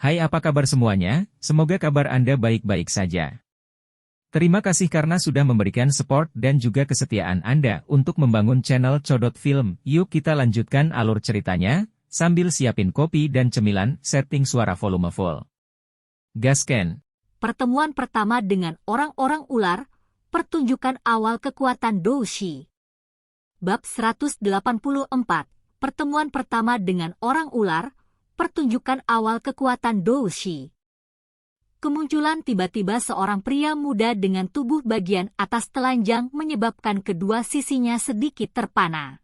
Hai, apa kabar semuanya? Semoga kabar Anda baik-baik saja. Terima kasih karena sudah memberikan support dan juga kesetiaan Anda untuk membangun channel Codot Film. Yuk kita lanjutkan alur ceritanya, sambil siapin kopi dan cemilan, setting suara volume full. Gasken. Pertemuan pertama dengan orang-orang ular, pertunjukan awal kekuatan Doushi. Bab 184, pertemuan pertama dengan orang ular, pertunjukan awal kekuatan Doushi. Kemunculan tiba-tiba seorang pria muda dengan tubuh bagian atas telanjang menyebabkan kedua sisinya sedikit terpana.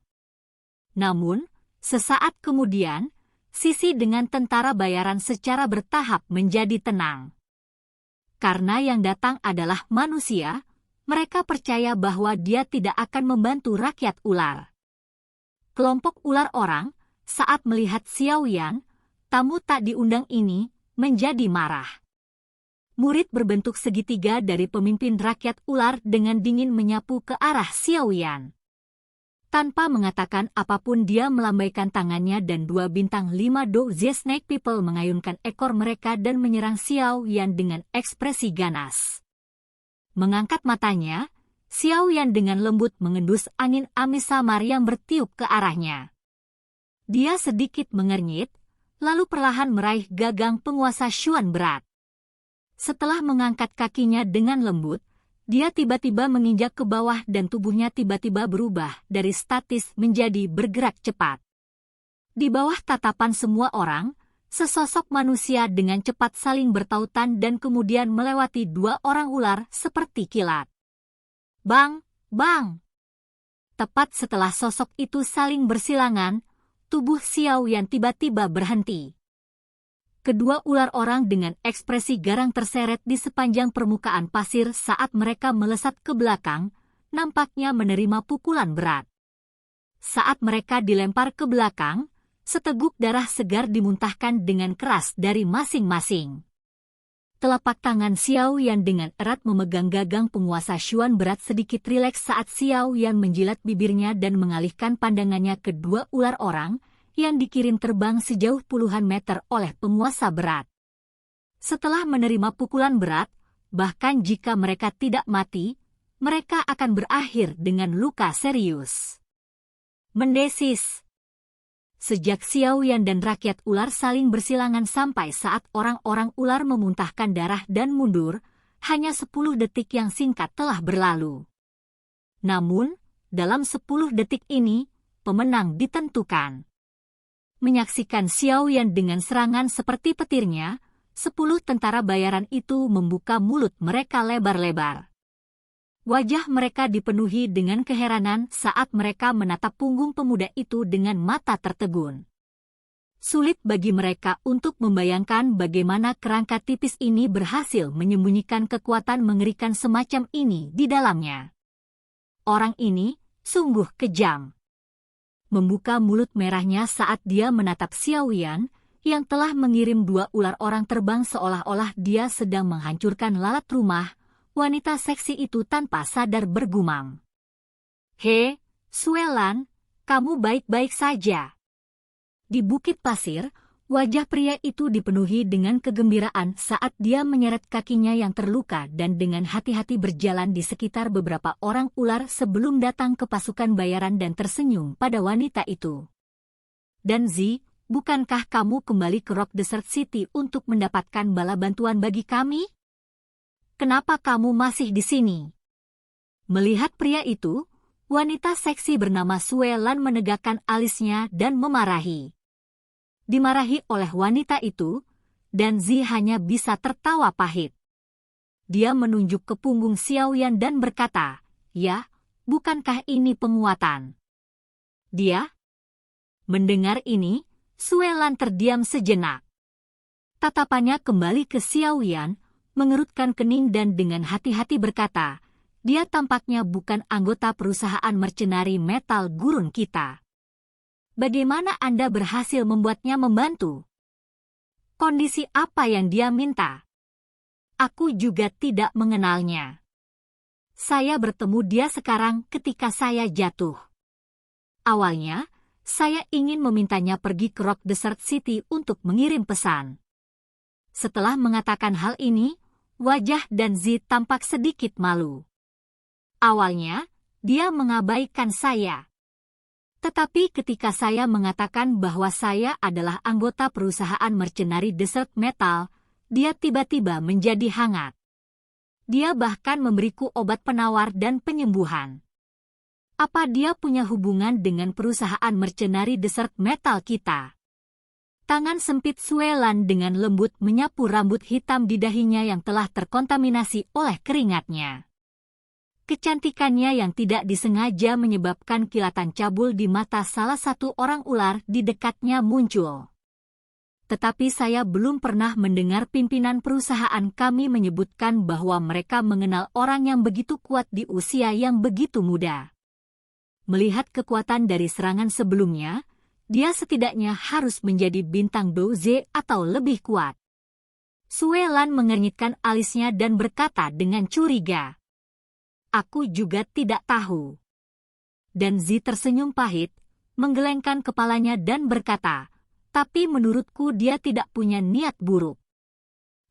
Namun, sesaat kemudian, sisi dengan tentara bayaran secara bertahap menjadi tenang. Karena yang datang adalah manusia, mereka percaya bahwa dia tidak akan membantu rakyat ular. Kelompok ular orang, saat melihat Xiao Yan, tamu tak diundang ini, menjadi marah. Murid berbentuk segitiga dari pemimpin rakyat ular dengan dingin menyapu ke arah Xiao Yan. Tanpa mengatakan apapun dia melambaikan tangannya dan dua bintang 5 Douze Snake People mengayunkan ekor mereka dan menyerang Xiao Yan dengan ekspresi ganas. Mengangkat matanya, Xiao Yan dengan lembut mengendus angin amis samar yang bertiup ke arahnya. Dia sedikit mengernyit, lalu perlahan meraih gagang penguasa Xuan berat. Setelah mengangkat kakinya dengan lembut, dia tiba-tiba menginjak ke bawah dan tubuhnya tiba-tiba berubah dari statis menjadi bergerak cepat. Di bawah tatapan semua orang, sesosok manusia dengan cepat saling bertautan dan kemudian melewati dua orang ular seperti kilat. Bang! Bang! Tepat setelah sosok itu saling bersilangan, tubuh Xiao Yan tiba-tiba berhenti. Kedua ular orang dengan ekspresi garang terseret di sepanjang permukaan pasir saat mereka melesat ke belakang, nampaknya menerima pukulan berat. Saat mereka dilempar ke belakang, seteguk darah segar dimuntahkan dengan keras dari masing-masing. Telapak tangan Xiao Yan dengan erat memegang gagang penguasa Xuan berat sedikit rileks saat Xiao Yan menjilat bibirnya dan mengalihkan pandangannya ke dua ular orang, yang dikirim terbang sejauh puluhan meter oleh penguasa berat. Setelah menerima pukulan berat, bahkan jika mereka tidak mati, mereka akan berakhir dengan luka serius. Mendesis. Sejak Xiao Yan dan rakyat ular saling bersilangan sampai saat orang-orang ular memuntahkan darah dan mundur, hanya 10 detik yang singkat telah berlalu. Namun, dalam 10 detik ini, pemenang ditentukan. Menyaksikan Xiao Yan dengan serangan seperti petirnya, 10 tentara bayaran itu membuka mulut mereka lebar-lebar. Wajah mereka dipenuhi dengan keheranan saat mereka menatap punggung pemuda itu dengan mata tertegun. Sulit bagi mereka untuk membayangkan bagaimana kerangka tipis ini berhasil menyembunyikan kekuatan mengerikan semacam ini di dalamnya. Orang ini sungguh kejam. Membuka mulut merahnya saat dia menatap Xiao Yan, yang telah mengirim dua ular orang terbang seolah-olah dia sedang menghancurkan lalat rumah, wanita seksi itu tanpa sadar bergumam. "He, Sue Lan, kamu baik-baik saja?" Di bukit pasir, wajah pria itu dipenuhi dengan kegembiraan saat dia menyeret kakinya yang terluka dan dengan hati-hati berjalan di sekitar beberapa orang ular sebelum datang ke pasukan bayaran dan tersenyum pada wanita itu. "Dan Zi, bukankah kamu kembali ke Rock Desert City untuk mendapatkan bala bantuan bagi kami? Kenapa kamu masih di sini?" Melihat pria itu, wanita seksi bernama Sue Lan menegakkan alisnya dan memarahi. Dimarahi oleh wanita itu, dan Zi hanya bisa tertawa pahit. Dia menunjuk ke punggung Xiao Yan dan berkata, "Ya, bukankah ini penguatan?" Dia? Mendengar ini, Sue Lan terdiam sejenak. Tatapannya kembali ke Xiao Yan, mengerutkan kening dan dengan hati-hati berkata, "Dia tampaknya bukan anggota perusahaan mercenari metal gurun kita. Bagaimana Anda berhasil membuatnya membantu? Kondisi apa yang dia minta? Aku juga tidak mengenalnya. Saya bertemu dia sekarang ketika saya jatuh. Awalnya, saya ingin memintanya pergi ke Rock Desert City untuk mengirim pesan. Setelah mengatakan hal ini, wajah Danzi tampak sedikit malu. Awalnya, dia mengabaikan saya. Tetapi ketika saya mengatakan bahwa saya adalah anggota perusahaan mercenari Desert Metal, dia tiba-tiba menjadi hangat. Dia bahkan memberiku obat penawar dan penyembuhan. Apa dia punya hubungan dengan perusahaan mercenari Desert Metal kita? Tangan sempit Suelan dengan lembut menyapu rambut hitam di dahinya yang telah terkontaminasi oleh keringatnya. Kecantikannya yang tidak disengaja menyebabkan kilatan cabul di mata salah satu orang ular di dekatnya muncul. Tetapi saya belum pernah mendengar pimpinan perusahaan kami menyebutkan bahwa mereka mengenal orang yang begitu kuat di usia yang begitu muda. Melihat kekuatan dari serangan sebelumnya, dia setidaknya harus menjadi bintang doze atau lebih kuat. Suelan mengernyitkan alisnya dan berkata dengan curiga. Aku juga tidak tahu. Danzi tersenyum pahit, menggelengkan kepalanya dan berkata, tapi menurutku dia tidak punya niat buruk.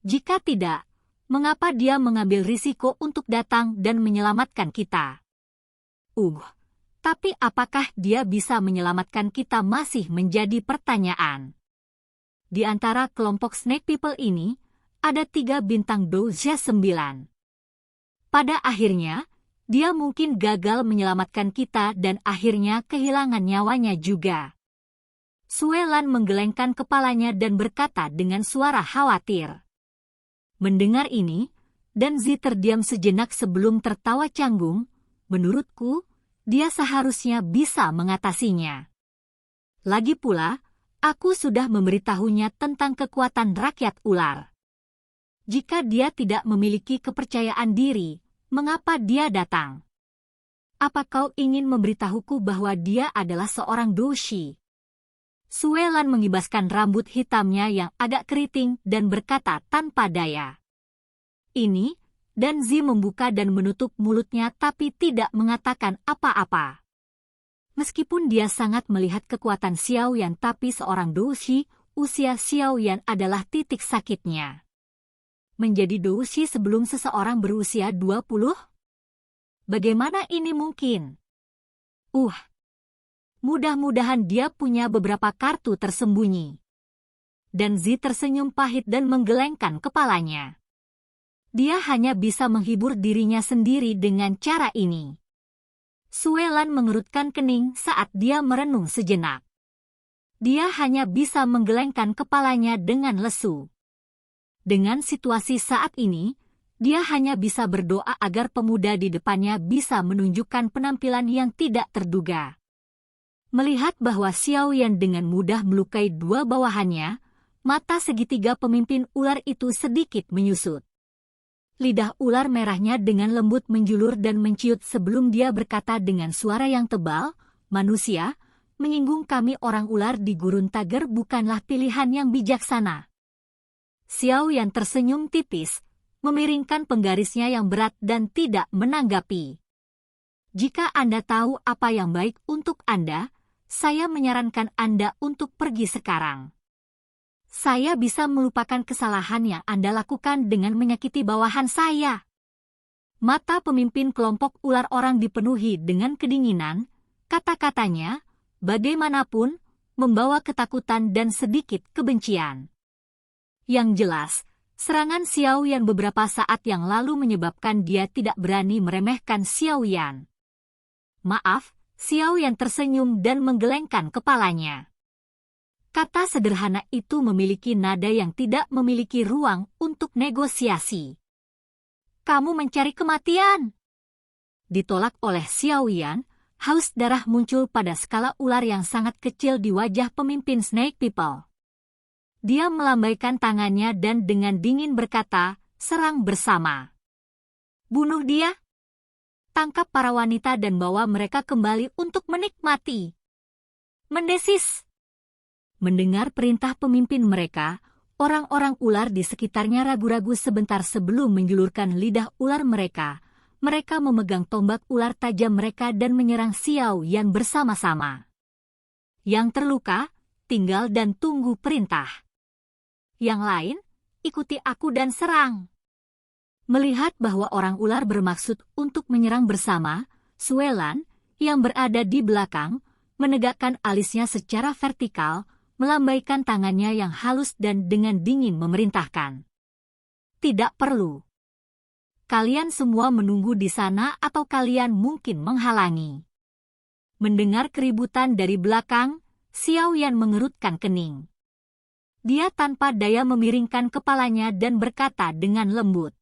Jika tidak, mengapa dia mengambil risiko untuk datang dan menyelamatkan kita? Tapi apakah dia bisa menyelamatkan kita masih menjadi pertanyaan. Di antara kelompok Snake People ini, ada 3 bintang doze 9. Pada akhirnya, dia mungkin gagal menyelamatkan kita dan akhirnya kehilangan nyawanya juga. Suelan menggelengkan kepalanya dan berkata dengan suara khawatir. Mendengar ini, Danzi terdiam sejenak sebelum tertawa canggung. Menurutku, dia seharusnya bisa mengatasinya. Lagi pula, aku sudah memberitahunya tentang kekuatan rakyat ular. Jika dia tidak memiliki kepercayaan diri, mengapa dia datang? Apa kau ingin memberitahuku bahwa dia adalah seorang doshi? Suelan mengibaskan rambut hitamnya yang agak keriting dan berkata tanpa daya. Ini, Danzi membuka dan menutup mulutnya tapi tidak mengatakan apa-apa. Meskipun dia sangat melihat kekuatan Xiao Yan tapi seorang doshi, usia Xiao Yan adalah titik sakitnya. Menjadi doshi sebelum seseorang berusia 20? Bagaimana ini mungkin? Mudah-mudahan dia punya beberapa kartu tersembunyi. Danzi tersenyum pahit dan menggelengkan kepalanya. Dia hanya bisa menghibur dirinya sendiri dengan cara ini. Suelan mengerutkan kening saat dia merenung sejenak. Dia hanya bisa menggelengkan kepalanya dengan lesu. Dengan situasi saat ini, dia hanya bisa berdoa agar pemuda di depannya bisa menunjukkan penampilan yang tidak terduga. Melihat bahwa Xiao Yan dengan mudah melukai 2 bawahannya, mata segitiga pemimpin ular itu sedikit menyusut. Lidah ular merahnya dengan lembut menjulur dan menciut sebelum dia berkata dengan suara yang tebal, manusia, menyinggung kami orang ular di gurun Tager bukanlah pilihan yang bijaksana. Xiao Yan tersenyum tipis, memiringkan penggarisnya yang berat dan tidak menanggapi. Jika Anda tahu apa yang baik untuk Anda, saya menyarankan Anda untuk pergi sekarang. Saya bisa melupakan kesalahan yang Anda lakukan dengan menyakiti bawahan saya. Mata pemimpin kelompok ular orang dipenuhi dengan kedinginan, kata-katanya, bagaimanapun, membawa ketakutan dan sedikit kebencian. Yang jelas, serangan Xiao Yan beberapa saat yang lalu menyebabkan dia tidak berani meremehkan Xiao Yan. Maaf, Xiao Yan tersenyum dan menggelengkan kepalanya. Kata sederhana itu memiliki nada yang tidak memiliki ruang untuk negosiasi. Kamu mencari kematian? Ditolak oleh Xiao Yan, haus darah muncul pada skala ular yang sangat kecil di wajah pemimpin Snake People. Dia melambaikan tangannya dan dengan dingin berkata, serang bersama. Bunuh dia. Tangkap para wanita dan bawa mereka kembali untuk menikmati. Mendesis. Mendengar perintah pemimpin mereka, orang-orang ular di sekitarnya ragu-ragu sebentar sebelum menjulurkan lidah ular mereka. Mereka memegang tombak ular tajam mereka dan menyerang Xiao Yan bersama-sama. Yang terluka, tinggal dan tunggu perintah. Yang lain, ikuti aku dan serang. Melihat bahwa orang ular bermaksud untuk menyerang bersama, Suelan, yang berada di belakang, menegakkan alisnya secara vertikal, melambaikan tangannya yang halus dan dengan dingin memerintahkan. Tidak perlu. Kalian semua menunggu di sana atau kalian mungkin menghalangi. Mendengar keributan dari belakang, Xiao Yan mengerutkan kening. Dia tanpa daya memiringkan kepalanya dan berkata dengan lembut.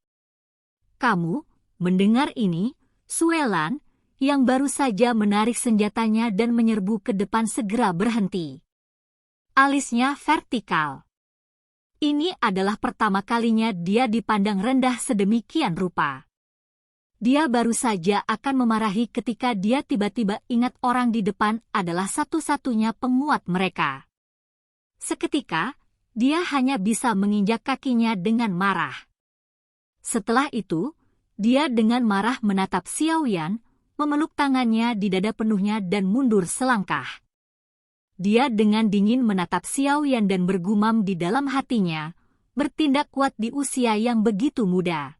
Kamu, mendengar ini, Suelan, yang baru saja menarik senjatanya dan menyerbu ke depan segera berhenti. Alisnya vertikal. Ini adalah pertama kalinya dia dipandang rendah sedemikian rupa. Dia baru saja akan memarahi ketika dia tiba-tiba ingat orang di depan adalah satu-satunya penguat mereka. Seketika, dia hanya bisa menginjak kakinya dengan marah. Setelah itu, dia dengan marah menatap Xiao Yan, memeluk tangannya di dada penuhnya dan mundur selangkah. Dia dengan dingin menatap Xiao Yan dan bergumam di dalam hatinya, bertindak kuat di usia yang begitu muda.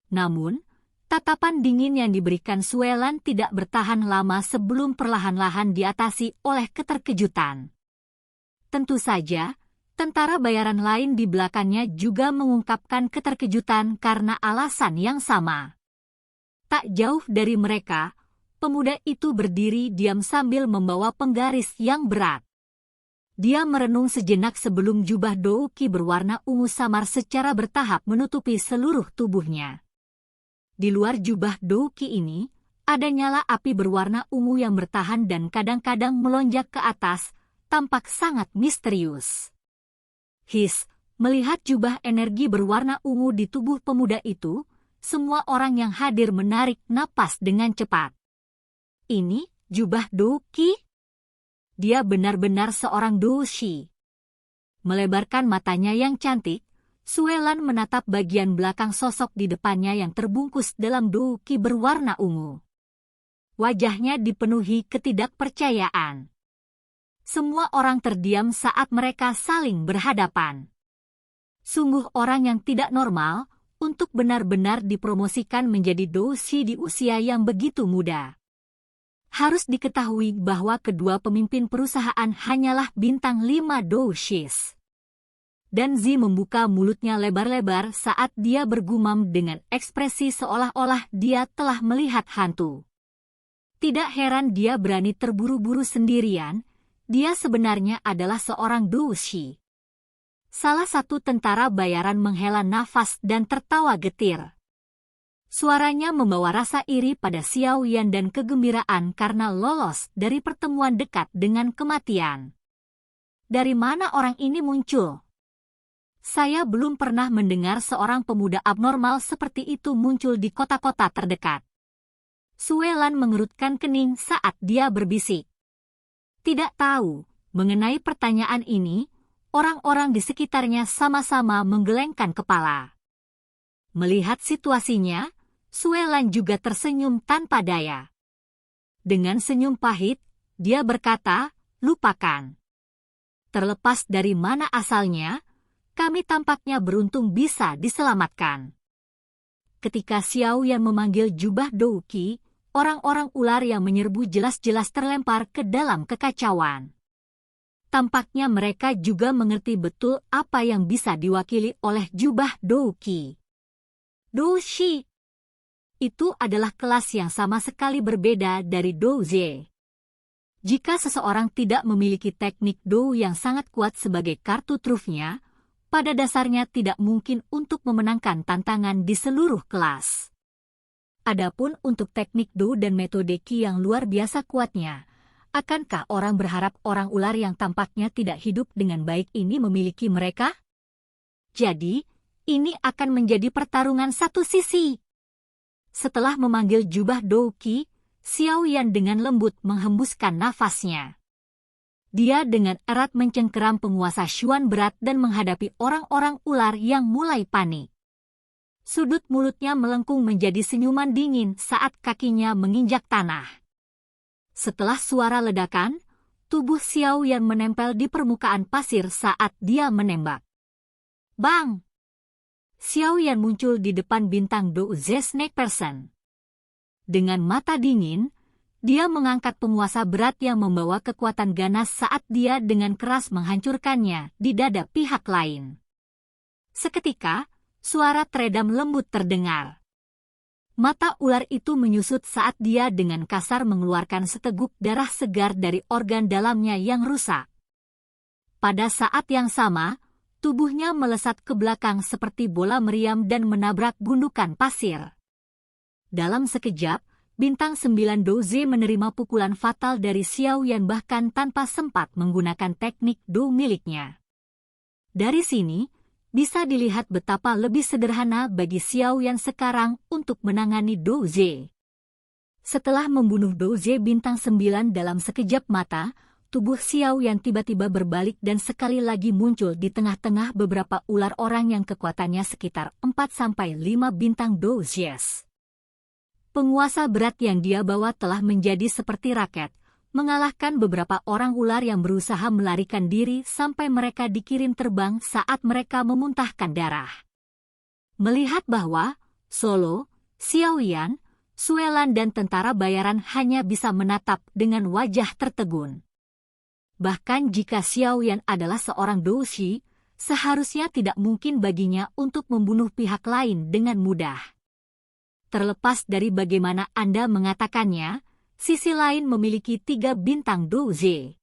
Namun, tatapan dingin yang diberikan Suelan tidak bertahan lama sebelum perlahan-lahan diatasi oleh keterkejutan. Tentu saja, tentara bayaran lain di belakangnya juga mengungkapkan keterkejutan karena alasan yang sama. Tak jauh dari mereka, pemuda itu berdiri diam sambil membawa penggaris yang berat. Dia merenung sejenak sebelum jubah douki berwarna ungu samar secara bertahap menutupi seluruh tubuhnya. Di luar jubah douki ini, ada nyala api berwarna ungu yang bertahan dan kadang-kadang melonjak ke atas, tampak sangat misterius. Melihat jubah energi berwarna ungu di tubuh pemuda itu, semua orang yang hadir menarik napas dengan cepat. Ini, jubah douki? Dia benar-benar seorang doushi. Melebarkan matanya yang cantik, Suelan menatap bagian belakang sosok di depannya yang terbungkus dalam douki berwarna ungu. Wajahnya dipenuhi ketidakpercayaan. Semua orang terdiam saat mereka saling berhadapan. Sungguh orang yang tidak normal untuk benar-benar dipromosikan menjadi doushi di usia yang begitu muda. Harus diketahui bahwa kedua pemimpin perusahaan hanyalah bintang 5 doushis. Dan Zi membuka mulutnya lebar-lebar saat dia bergumam dengan ekspresi seolah-olah dia telah melihat hantu. Tidak heran dia berani terburu-buru sendirian. Dia sebenarnya adalah seorang doushi. Salah satu tentara bayaran menghela nafas dan tertawa getir. Suaranya membawa rasa iri pada Xiao Yan dan kegembiraan karena lolos dari pertemuan dekat dengan kematian. Dari mana orang ini muncul? Saya belum pernah mendengar seorang pemuda abnormal seperti itu muncul di kota-kota terdekat. Suelan mengerutkan kening saat dia berbisik. Tidak tahu, mengenai pertanyaan ini, orang-orang di sekitarnya sama-sama menggelengkan kepala. Melihat situasinya, Suelan juga tersenyum tanpa daya. Dengan senyum pahit, dia berkata, lupakan. Terlepas dari mana asalnya, kami tampaknya beruntung bisa diselamatkan. Ketika Xiao Yan memanggil jubah douki, orang-orang ular yang menyerbu jelas-jelas terlempar ke dalam kekacauan. Tampaknya mereka juga mengerti betul apa yang bisa diwakili oleh jubah douki. Doushi. Itu adalah kelas yang sama sekali berbeda dari douze. Jika seseorang tidak memiliki teknik dou yang sangat kuat sebagai kartu trufnya, pada dasarnya tidak mungkin untuk memenangkan tantangan di seluruh kelas. Adapun untuk teknik dou dan metode ki yang luar biasa kuatnya, akankah orang berharap orang ular yang tampaknya tidak hidup dengan baik ini memiliki mereka? Jadi, ini akan menjadi pertarungan satu sisi. Setelah memanggil jubah douki, Xiao Yan dengan lembut menghembuskan nafasnya. Dia dengan erat mencengkeram penguasa Xuan berat dan menghadapi orang-orang ular yang mulai panik. Sudut mulutnya melengkung menjadi senyuman dingin saat kakinya menginjak tanah. Setelah suara ledakan, tubuh Xiao Yan menempel di permukaan pasir saat dia menembak. Bang! Xiao Yan muncul di depan bintang Douze Snake Person. Dengan mata dingin, dia mengangkat penguasa berat yang membawa kekuatan ganas saat dia dengan keras menghancurkannya di dada pihak lain. Seketika, suara teredam lembut terdengar. Mata ular itu menyusut saat dia dengan kasar mengeluarkan seteguk darah segar dari organ dalamnya yang rusak. Pada saat yang sama, tubuhnya melesat ke belakang seperti bola meriam dan menabrak gundukan pasir. Dalam sekejap, bintang 9 Douze menerima pukulan fatal dari Xiao Yan bahkan tanpa sempat menggunakan teknik Do miliknya. Dari sini, bisa dilihat betapa lebih sederhana bagi Xiao Yan sekarang untuk menangani Douze. Setelah membunuh Douze bintang 9 dalam sekejap mata, tubuh Xiao Yan tiba-tiba berbalik dan sekali lagi muncul di tengah-tengah beberapa ular orang yang kekuatannya sekitar 4-5 bintang Douzes. Penguasa berat yang dia bawa telah menjadi seperti raket, mengalahkan beberapa orang ular yang berusaha melarikan diri sampai mereka dikirim terbang saat mereka memuntahkan darah. Melihat bahwa Solo, Xiao Yan, Suelan dan tentara bayaran hanya bisa menatap dengan wajah tertegun. Bahkan jika Xiao Yan adalah seorang doushi, seharusnya tidak mungkin baginya untuk membunuh pihak lain dengan mudah. Terlepas dari bagaimana Anda mengatakannya, sisi lain memiliki 3 bintang Douze.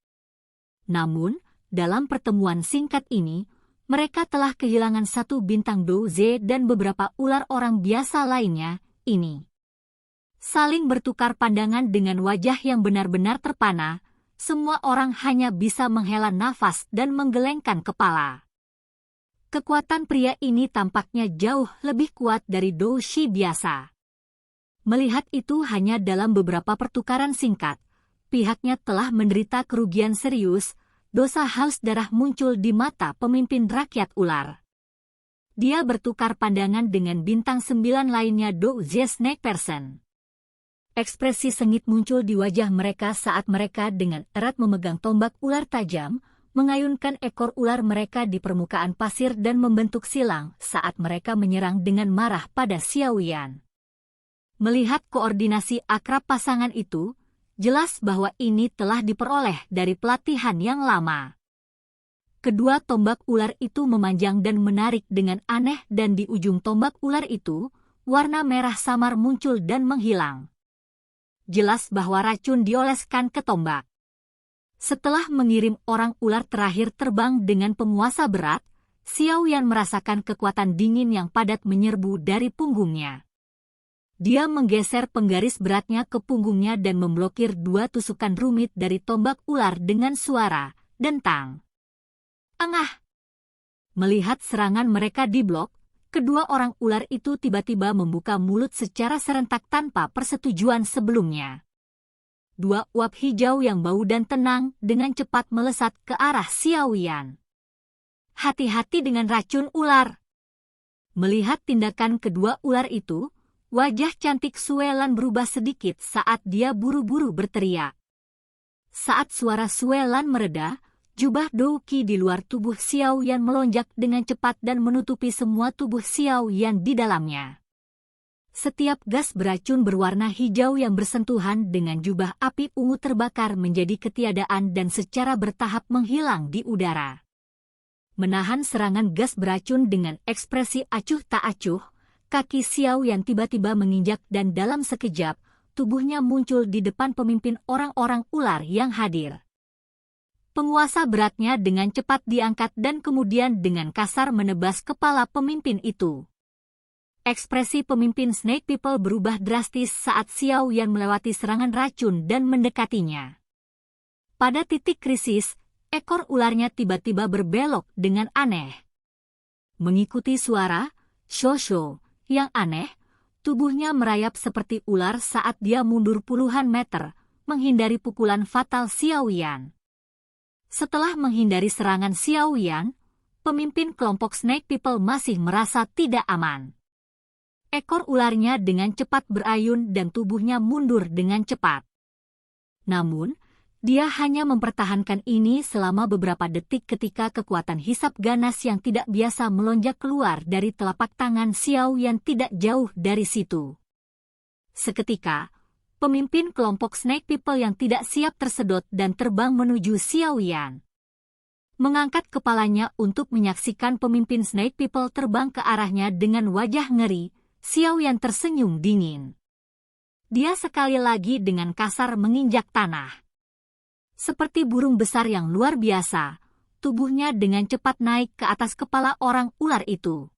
Namun, dalam pertemuan singkat ini, mereka telah kehilangan 1 bintang Douze dan beberapa ular orang biasa lainnya, ini. Saling bertukar pandangan dengan wajah yang benar-benar terpana, semua orang hanya bisa menghela nafas dan menggelengkan kepala. Kekuatan pria ini tampaknya jauh lebih kuat dari doushi biasa. Melihat itu hanya dalam beberapa pertukaran singkat, pihaknya telah menderita kerugian serius, dosa haus darah muncul di mata pemimpin rakyat ular. Dia bertukar pandangan dengan bintang 9 lainnya Douze Snake Person. Ekspresi sengit muncul di wajah mereka saat mereka dengan erat memegang tombak ular tajam, mengayunkan ekor ular mereka di permukaan pasir dan membentuk silang saat mereka menyerang dengan marah pada Xiao Yan. Melihat koordinasi akrab pasangan itu, jelas bahwa ini telah diperoleh dari pelatihan yang lama. Kedua tombak ular itu memanjang dan menarik dengan aneh dan di ujung tombak ular itu, warna merah samar muncul dan menghilang. Jelas bahwa racun dioleskan ke tombak. Setelah mengirim orang ular terakhir terbang dengan penguasa berat, Xiao Yan merasakan kekuatan dingin yang padat menyerbu dari punggungnya. Dia menggeser penggaris beratnya ke punggungnya dan memblokir 2 tusukan rumit dari tombak ular dengan suara dentang. Engah! Melihat serangan mereka diblok, kedua orang ular itu tiba-tiba membuka mulut secara serentak tanpa persetujuan sebelumnya. 2 uap hijau yang bau dan tenang dengan cepat melesat ke arah Xiao Yan. Hati-hati dengan racun ular! Melihat tindakan kedua ular itu, wajah cantik Suelan berubah sedikit saat dia buru-buru berteriak. Saat suara Suelan mereda, jubah Douki di luar tubuh Xiao Yan melonjak dengan cepat dan menutupi semua tubuh Xiao Yan di dalamnya. Setiap gas beracun berwarna hijau yang bersentuhan dengan jubah api ungu terbakar menjadi ketiadaan dan secara bertahap menghilang di udara. Menahan serangan gas beracun dengan ekspresi acuh tak acuh, kaki Xiao Yan tiba-tiba menginjak dan dalam sekejap, tubuhnya muncul di depan pemimpin orang-orang ular yang hadir. Penguasa beratnya dengan cepat diangkat dan kemudian dengan kasar menebas kepala pemimpin itu. Ekspresi pemimpin Snake People berubah drastis saat Xiao Yan melewati serangan racun dan mendekatinya. Pada titik krisis, ekor ularnya tiba-tiba berbelok dengan aneh. Mengikuti suara "shosho" yang aneh, tubuhnya merayap seperti ular saat dia mundur puluhan meter, menghindari pukulan fatal Xiao Yan. Setelah menghindari serangan Xiao Yan, pemimpin kelompok Snake People masih merasa tidak aman. Ekor ularnya dengan cepat berayun dan tubuhnya mundur dengan cepat. Namun, Dia hanya mempertahankan ini selama beberapa detik ketika kekuatan hisap ganas yang tidak biasa melonjak keluar dari telapak tangan Xiao Yan tidak jauh dari situ. Seketika, pemimpin kelompok Snake People yang tidak siap tersedot dan terbang menuju Xiao Yan. Mengangkat kepalanya untuk menyaksikan pemimpin Snake People terbang ke arahnya dengan wajah ngeri, Xiao Yan tersenyum dingin. Dia sekali lagi dengan kasar menginjak tanah. Seperti burung besar yang luar biasa, tubuhnya dengan cepat naik ke atas kepala orang ular itu.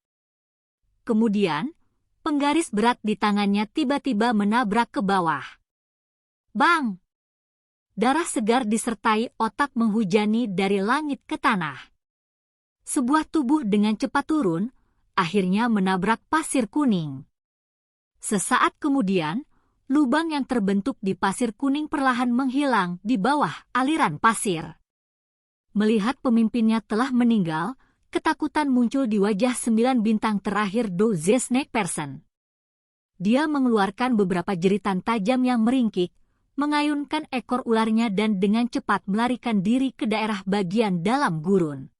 Kemudian, penggaris berat di tangannya tiba-tiba menabrak ke bawah. Bang! Darah segar disertai otak menghujani dari langit ke tanah. Sebuah tubuh dengan cepat turun, akhirnya menabrak pasir kuning. Sesaat kemudian, lubang yang terbentuk di pasir kuning perlahan menghilang di bawah aliran pasir. Melihat pemimpinnya telah meninggal, ketakutan muncul di wajah 9 bintang terakhir Do The Snake Person. Dia mengeluarkan beberapa jeritan tajam yang meringkik, mengayunkan ekor ularnya dan dengan cepat melarikan diri ke daerah bagian dalam gurun.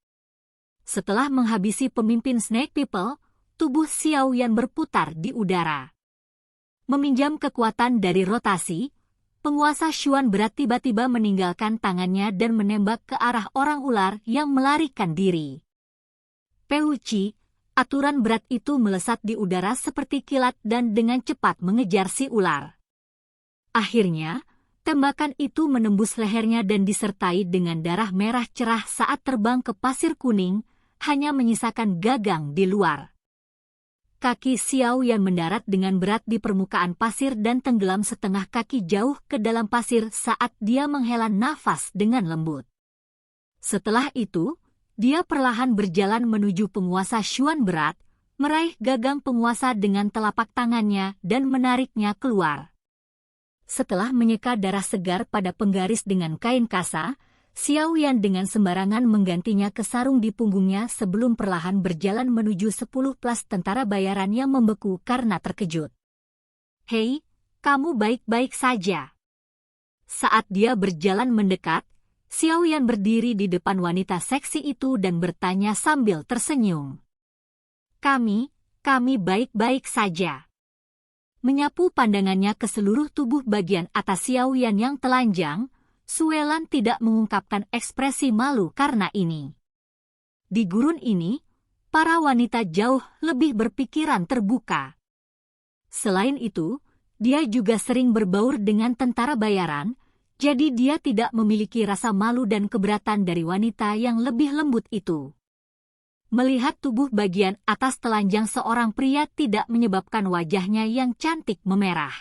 Setelah menghabisi pemimpin Snake People, tubuh Xiao Yan berputar di udara. Meminjam kekuatan dari rotasi, penguasa Xuan berat tiba-tiba meninggalkan tangannya dan menembak ke arah orang ular yang melarikan diri. Peuci, aturan berat itu melesat di udara seperti kilat dan dengan cepat mengejar si ular. Akhirnya, tembakan itu menembus lehernya dan disertai dengan darah merah cerah saat terbang ke pasir kuning, hanya menyisakan gagang di luar. Kaki Xiao Yan mendarat dengan berat di permukaan pasir dan tenggelam setengah kaki jauh ke dalam pasir saat dia menghela nafas dengan lembut. Setelah itu, dia perlahan berjalan menuju penguasa Xuan berat, meraih gagang penguasa dengan telapak tangannya dan menariknya keluar. Setelah menyeka darah segar pada penggaris dengan kain kasa, Xiao Yan dengan sembarangan menggantinya ke sarung di punggungnya sebelum perlahan berjalan menuju 10 plus tentara bayaran yang membeku karena terkejut. Hei, kamu baik-baik saja. Saat dia berjalan mendekat, Xiao Yan berdiri di depan wanita seksi itu dan bertanya sambil tersenyum. Kami baik-baik saja. Menyapu pandangannya ke seluruh tubuh bagian atas Xiao Yan yang telanjang, Suelan tidak mengungkapkan ekspresi malu karena ini. Di gurun ini, para wanita jauh lebih berpikiran terbuka. Selain itu, dia juga sering berbaur dengan tentara bayaran, jadi dia tidak memiliki rasa malu dan keberatan dari wanita yang lebih lembut itu. Melihat tubuh bagian atas telanjang seorang pria tidak menyebabkan wajahnya yang cantik memerah.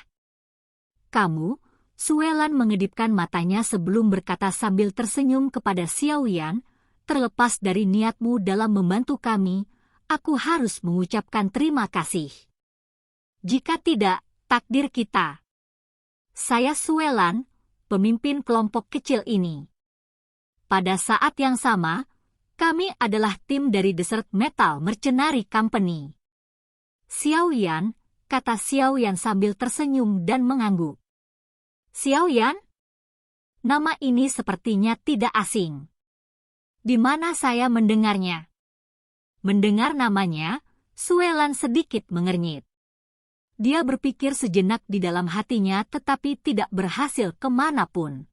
Kamu, Suelan mengedipkan matanya sebelum berkata sambil tersenyum kepada Xiao Yan, terlepas dari niatmu dalam membantu kami, aku harus mengucapkan terima kasih. Jika tidak, takdir kita. Saya Suelan, pemimpin kelompok kecil ini. Pada saat yang sama, kami adalah tim dari Desert Metal Mercenary Company. Xiao Yan, kata Xiao Yan sambil tersenyum dan mengangguk. Xiao Yan? Nama ini sepertinya tidak asing. Di mana saya mendengarnya? Mendengar namanya, Suelan sedikit mengernyit. Dia berpikir sejenak di dalam hatinya tetapi tidak berhasil kemanapun.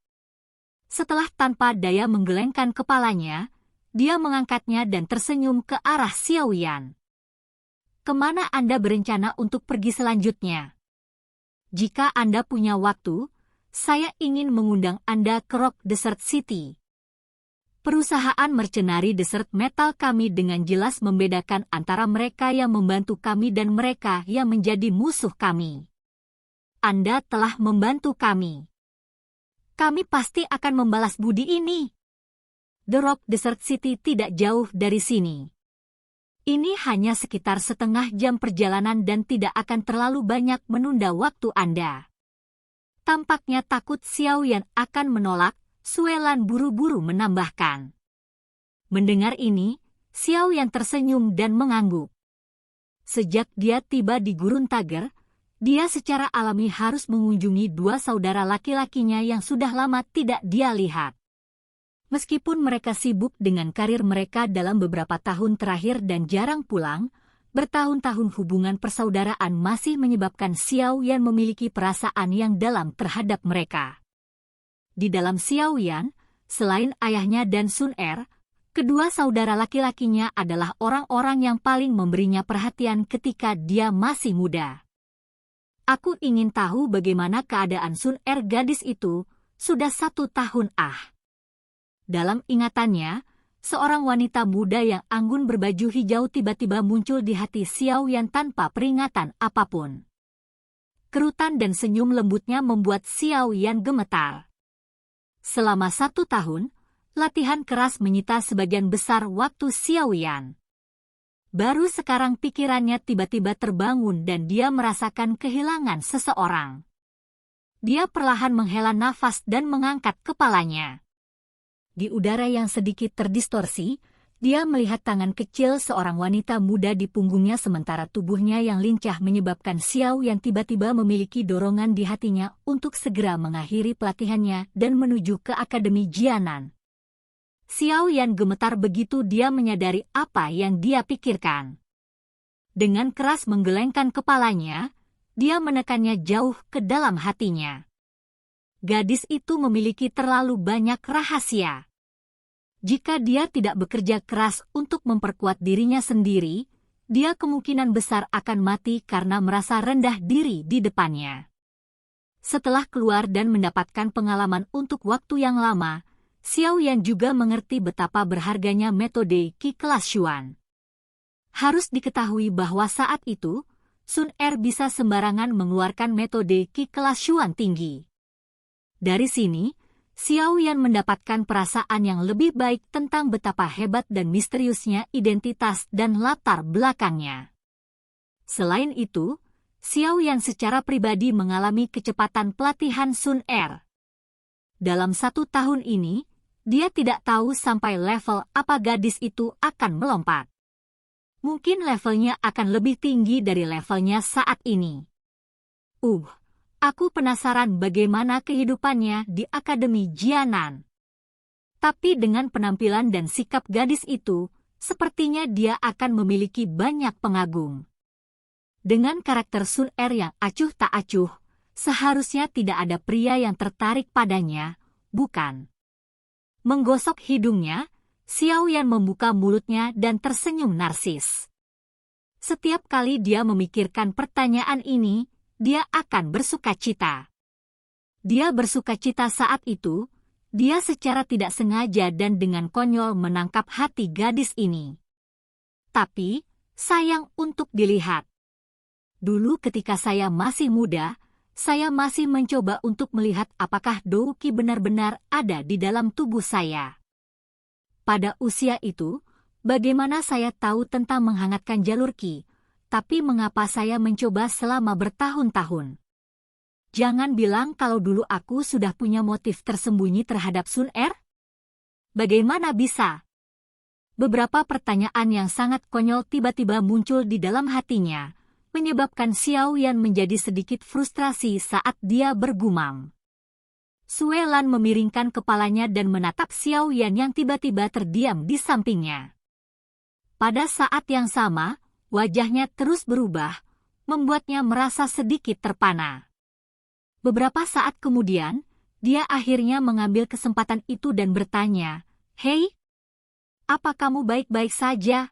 Setelah tanpa daya menggelengkan kepalanya, dia mengangkatnya dan tersenyum ke arah Xiao Yan. Kemana Anda berencana untuk pergi selanjutnya? Jika Anda punya waktu, saya ingin mengundang Anda ke Rock Desert City. Perusahaan mercenari Desert Metal kami dengan jelas membedakan antara mereka yang membantu kami dan mereka yang menjadi musuh kami. Anda telah membantu kami. Kami pasti akan membalas budi ini. The Rock Desert City tidak jauh dari sini. Ini hanya sekitar setengah jam perjalanan dan tidak akan terlalu banyak menunda waktu Anda. Tampaknya takut Xiao Yan akan menolak, Suelan buru-buru menambahkan. Mendengar ini, Xiao Yan tersenyum dan mengangguk. Sejak dia tiba di gurun Tager, dia secara alami harus mengunjungi dua saudara laki-lakinya yang sudah lama tidak dia lihat. Meskipun mereka sibuk dengan karir mereka dalam beberapa tahun terakhir dan jarang pulang, bertahun-tahun hubungan persaudaraan masih menyebabkan Xiao Yan memiliki perasaan yang dalam terhadap mereka. Di dalam Xiao Yan, selain ayahnya dan Sun Er, kedua saudara laki-lakinya adalah orang-orang yang paling memberinya perhatian ketika dia masih muda. Aku ingin tahu bagaimana keadaan Sun Er gadis itu, sudah 1 tahun. Dalam ingatannya, seorang wanita muda yang anggun berbaju hijau tiba-tiba muncul di hati Xiao Yan tanpa peringatan apapun. Kerutan dan senyum lembutnya membuat Xiao Yan gemetar. Selama 1 tahun, latihan keras menyita sebagian besar waktu Xiao Yan. Baru sekarang pikirannya tiba-tiba terbangun dan dia merasakan kehilangan seseorang. Dia perlahan menghela nafas dan mengangkat kepalanya. Di udara yang sedikit terdistorsi, dia melihat tangan kecil seorang wanita muda di punggungnya sementara tubuhnya yang lincah menyebabkan Xiao yang tiba-tiba memiliki dorongan di hatinya untuk segera mengakhiri pelatihannya dan menuju ke Akademi Jianan. Xiao Yan gemetar begitu dia menyadari apa yang dia pikirkan. Dengan keras menggelengkan kepalanya, dia menekannya jauh ke dalam hatinya. Gadis itu memiliki terlalu banyak rahasia. Jika dia tidak bekerja keras untuk memperkuat dirinya sendiri, dia kemungkinan besar akan mati karena merasa rendah diri di depannya. Setelah keluar dan mendapatkan pengalaman untuk waktu yang lama, Xiao Yan juga mengerti betapa berharganya metode Qi kelas Xuan. Harus diketahui bahwa saat itu, Sun Er bisa sembarangan mengeluarkan metode Qi kelas Xuan tinggi. Dari sini, Xiao Yan mendapatkan perasaan yang lebih baik tentang betapa hebat dan misteriusnya identitas dan latar belakangnya. Selain itu, Xiao Yan secara pribadi mengalami kecepatan pelatihan Sun Er. Dalam 1 tahun ini, dia tidak tahu sampai level apa gadis itu akan melompat. Mungkin levelnya akan lebih tinggi dari levelnya saat ini. Aku penasaran bagaimana kehidupannya di Akademi Jianan. Tapi dengan penampilan dan sikap gadis itu, sepertinya dia akan memiliki banyak pengagum. Dengan karakter Sun Er yang acuh tak acuh, seharusnya tidak ada pria yang tertarik padanya, bukan? Menggosok hidungnya, Xiao Yan membuka mulutnya dan tersenyum narsis. Setiap kali dia memikirkan pertanyaan ini, dia akan bersukacita. Dia bersukacita saat itu, dia secara tidak sengaja dan dengan konyol menangkap hati gadis ini. Tapi, sayang untuk dilihat. Dulu ketika saya masih muda, saya masih mencoba untuk melihat apakah Dou Qi benar-benar ada di dalam tubuh saya. Pada usia itu, bagaimana saya tahu tentang menghangatkan jalur Qi? Tapi mengapa saya mencoba selama bertahun-tahun? Jangan bilang kalau dulu aku sudah punya motif tersembunyi terhadap Sun Er? Bagaimana bisa? Beberapa pertanyaan yang sangat konyol tiba-tiba muncul di dalam hatinya, menyebabkan Xiao Yan menjadi sedikit frustrasi saat dia bergumam. Sue Lan memiringkan kepalanya dan menatap Xiao Yan yang tiba-tiba terdiam di sampingnya. Pada saat yang sama, wajahnya terus berubah, membuatnya merasa sedikit terpana. Beberapa saat kemudian, dia akhirnya mengambil kesempatan itu dan bertanya, "Hei, apa kamu baik-baik saja?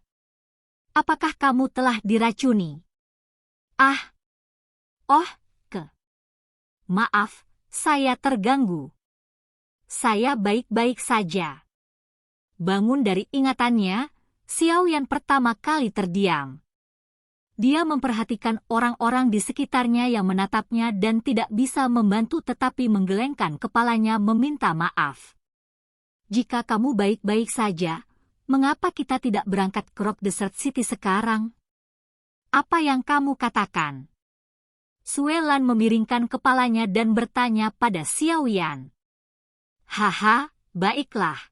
Apakah kamu telah diracuni?" Maaf, saya terganggu. Saya baik-baik saja. Bangun dari ingatannya, Xiao Yan pertama kali terdiam. Dia memperhatikan orang-orang di sekitarnya yang menatapnya dan tidak bisa membantu tetapi menggelengkan kepalanya meminta maaf. "Jika kamu baik-baik saja, mengapa kita tidak berangkat ke Rock Desert City sekarang? Apa yang kamu katakan?" Sue Lan memiringkan kepalanya dan bertanya pada Xiao Yan. "Haha, baiklah."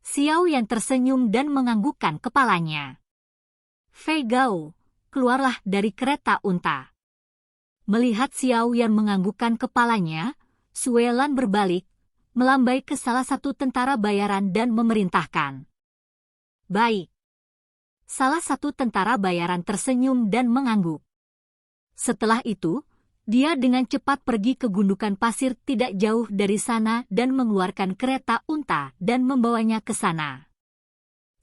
Xiao Yan tersenyum dan menganggukkan kepalanya. "Fei Gao, keluarlah dari kereta unta." Melihat Xiao Yan menganggukkan kepalanya, Sue Lan berbalik, melambai ke salah satu tentara bayaran dan memerintahkan. Baik. Salah satu tentara bayaran tersenyum dan mengangguk. Setelah itu, dia dengan cepat pergi ke gundukan pasir tidak jauh dari sana dan mengeluarkan kereta unta dan membawanya ke sana.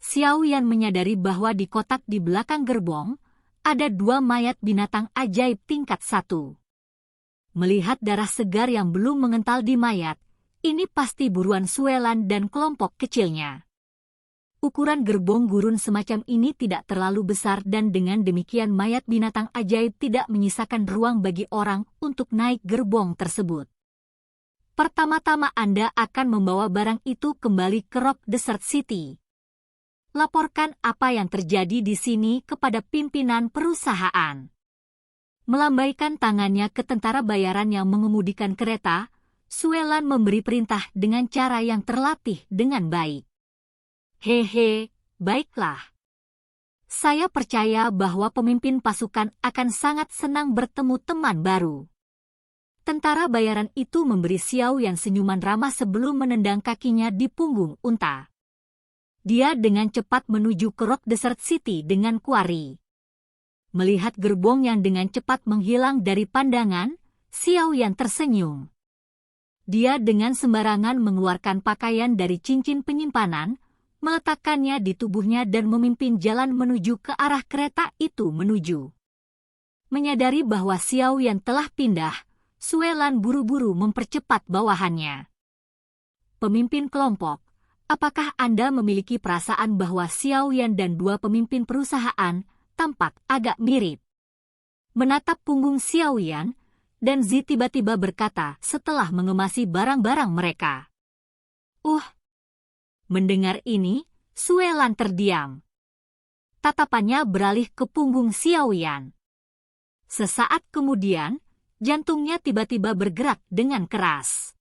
Xiao Yan menyadari bahwa di kotak di belakang gerbong, ada 2 mayat binatang ajaib tingkat 1. Melihat darah segar yang belum mengental di mayat, ini pasti buruan Sue Lan dan kelompok kecilnya. Ukuran gerbong gurun semacam ini tidak terlalu besar dan dengan demikian mayat binatang ajaib tidak menyisakan ruang bagi orang untuk naik gerbong tersebut. Pertama-tama Anda akan membawa barang itu kembali ke Rock Desert City. Laporkan apa yang terjadi di sini kepada pimpinan perusahaan. Melambaikan tangannya ke tentara bayaran yang mengemudikan kereta, Sue Lan memberi perintah dengan cara yang terlatih dengan baik. Hehe, baiklah. Saya percaya bahwa pemimpin pasukan akan sangat senang bertemu teman baru. Tentara bayaran itu memberi Xiao Yan senyuman ramah sebelum menendang kakinya di punggung unta. Dia dengan cepat menuju ke Rock Desert City dengan kuari. Melihat gerbong yang dengan cepat menghilang dari pandangan, Xiao Yan tersenyum. Dia dengan sembarangan mengeluarkan pakaian dari cincin penyimpanan, meletakkannya di tubuhnya dan memimpin jalan menuju ke arah kereta itu menuju. Menyadari bahwa Xiao Yan telah pindah, Sue Lan buru-buru mempercepat bawahannya. Pemimpin kelompok, apakah Anda memiliki perasaan bahwa Xiao Yan dan 2 pemimpin perusahaan tampak agak mirip? Menatap punggung Xiao Yan, dan Zi tiba-tiba berkata setelah mengemasi barang-barang mereka. Mendengar ini, Sue Lan terdiam. Tatapannya beralih ke punggung Xiao Yan. Sesaat kemudian, jantungnya tiba-tiba bergerak dengan keras.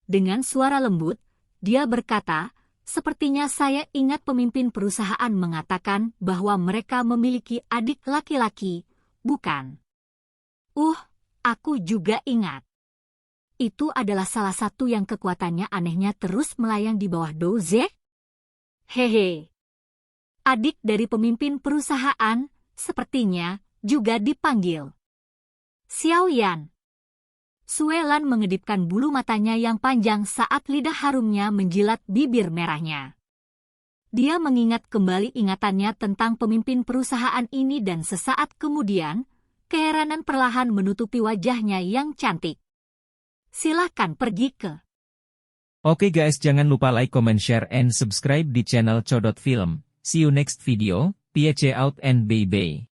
Dengan suara lembut, dia berkata, sepertinya saya ingat pemimpin perusahaan mengatakan bahwa mereka memiliki adik laki-laki, bukan? Aku juga ingat. Itu adalah salah satu yang kekuatannya anehnya terus melayang di bawah Douze. Hehe. Adik dari pemimpin perusahaan, sepertinya, juga dipanggil Xiao Yan. Sue Lan mengedipkan bulu matanya yang panjang saat lidah harumnya menjilat bibir merahnya. Dia mengingat kembali ingatannya tentang pemimpin perusahaan ini dan sesaat kemudian, keheranan perlahan menutupi wajahnya yang cantik. Silakan pergi ke. Oke guys, jangan lupa like, comment, share, and subscribe di channel Codot Film. See you next video, peace out and bye-bye.